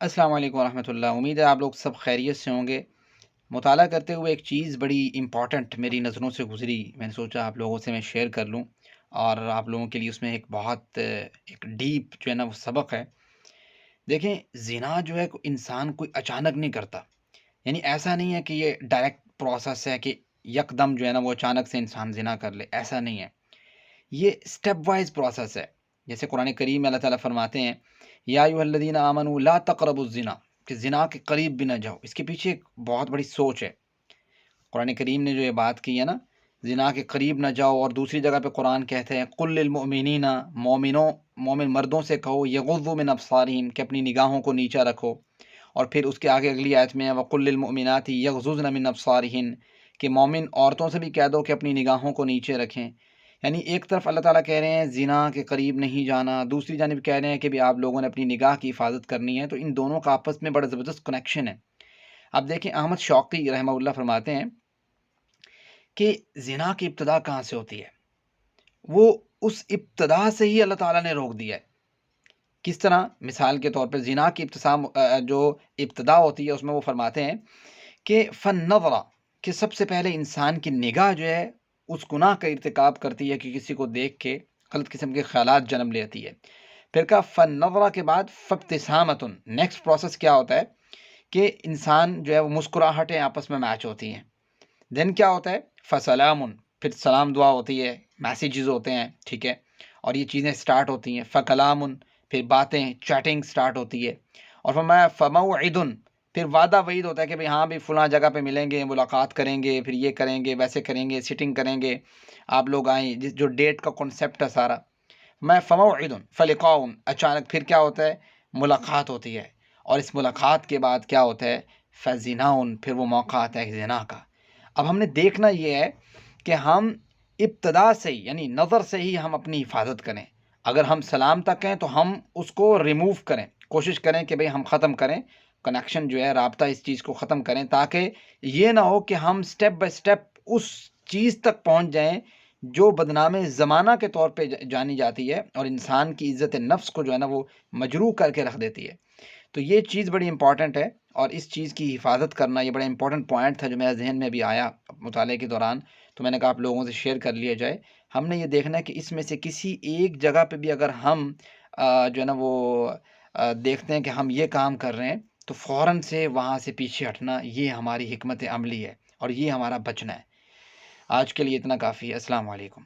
السلام علیکم ورحمۃ اللہ، امید ہے آپ لوگ سب خیریت سے ہوں گے۔ مطالعہ کرتے ہوئے ایک چیز بڑی امپورٹنٹ میری نظروں سے گزری، میں نے سوچا آپ لوگوں سے میں شیئر کر لوں، اور آپ لوگوں کے لیے اس میں ایک بہت ایک ڈیپ جو ہے نا وہ سبق ہے۔ دیکھیں، زنا جو ہے انسان کوئی اچانک نہیں کرتا، یعنی ایسا نہیں ہے کہ یہ ڈائریکٹ پروسیس ہے کہ یک دم جو ہے نا وہ اچانک سے انسان زنا کر لے، ایسا نہیں ہے۔ یہ اسٹیپ وائز پروسیس ہے۔ جیسے قرآن کریم میں اللہ تعالیٰ فرماتے ہیں یا ایھا الذین آمنوا لا تقربوا الزنا، کہ زنا کے قریب بھی نہ جاؤ۔ اس کے پیچھے ایک بہت بڑی سوچ ہے۔ قرآن کریم نے جو یہ بات کی ہے نا، زنا کے قریب نہ جاؤ، اور دوسری جگہ پہ قرآن کہتے ہیں قل للمؤمنین، مومن مردوں سے کہو یغضوا من ابصارہم، کہ اپنی نگاہوں کو نیچا رکھو۔ اور پھر اس کے آگے اگلی آیت میں وقل للمؤمنات یغضضن من ابصارہن، کہ مومن عورتوں سے بھی کہہ دو کہ اپنی نگاہوں کو نیچے رکھیں۔ یعنی ایک طرف اللہ تعالیٰ کہہ رہے ہیں زنا کے قریب نہیں جانا، دوسری جانب کہہ رہے ہیں کہ بھی آپ لوگوں نے اپنی نگاہ کی حفاظت کرنی ہے، تو ان دونوں کا آپس میں بڑا زبردست کنیکشن ہے۔ اب دیکھیں، احمد شوقی رحمہ اللہ فرماتے ہیں کہ زنا کی ابتدا کہاں سے ہوتی ہے؟ وہ اس ابتدا سے ہی اللہ تعالیٰ نے روک دیا ہے۔ کس طرح؟ مثال کے طور پہ زنا کی جو ابتدا ہوتی ہے اس میں وہ فرماتے ہیں کہ فن، کہ سب سے پہلے انسان کی نگاہ جو ہے اس گناہ کا ارتکاب کرتی ہے کہ کسی کو دیکھ کے غلط قسم کے خیالات جنم لیتی ہے۔ پھر کہا فن نظرہ کے بعد فابتسامۃ، نیکسٹ پروسیس کیا ہوتا ہے کہ انسان جو ہے وہ مسکراہٹیں آپس میں میچ ہوتی ہیں۔ دین کیا ہوتا ہے؟ فسلام، پھر سلام دعا ہوتی ہے، میسیجز ہوتے ہیں، ٹھیک ہے، اور یہ چیزیں سٹارٹ ہوتی ہیں۔ فکلام، پھر باتیں چیٹنگ سٹارٹ ہوتی ہے۔ اور فرمایا فموعد، پھر وعدہ وعید ہوتا ہے کہ بھئی ہاں بھی فلاں جگہ پہ ملیں گے، ملاقات کریں گے، پھر یہ کریں گے، ویسے کریں گے، سٹنگ کریں گے، آپ لوگ آئیں، جو ڈیٹ کا کنسیپٹ ہے سارا۔ میں فموعد فلقاء، اچانک پھر کیا ہوتا ہے؟ ملاقات ہوتی ہے، اور اس ملاقات کے بعد کیا ہوتا ہے؟ فزنا، پھر وہ موقع آتا ہے زنا کا۔ اب ہم نے دیکھنا یہ ہے کہ ہم ابتدا سے ہی، یعنی نظر سے ہی ہم اپنی حفاظت کریں۔ اگر ہم سلام تک ہیں تو ہم اس کو ریموو کریں، کوشش کریں کہ بھئی ہم ختم کریں کنیکشن جو ہے، رابطہ اس چیز کو ختم کریں، تاکہ یہ نہ ہو کہ ہم سٹیپ بائی سٹیپ اس چیز تک پہنچ جائیں جو بدنام زمانہ کے طور پہ جانی جاتی ہے، اور انسان کی عزت نفس کو جو ہے نا وہ مجروح کر کے رکھ دیتی ہے۔ تو یہ چیز بڑی امپورٹنٹ ہے، اور اس چیز کی حفاظت کرنا یہ بڑا امپورٹنٹ پوائنٹ تھا جو میرے ذہن میں بھی آیا مطالعے کے دوران، تو میں نے کہا آپ لوگوں سے شیئر کر لیا جائے۔ ہم نے یہ دیکھنا ہے کہ اس میں سے کسی ایک جگہ پہ بھی اگر ہم جو ہے نا وہ دیکھتے ہیں کہ ہم یہ کام کر رہے ہیں، تو فوراً سے وہاں سے پیچھے ہٹنا، یہ ہماری حکمت عملی ہے، اور یہ ہمارا بچنا ہے۔ آج کے لیے اتنا کافی ہے۔ السلام علیکم۔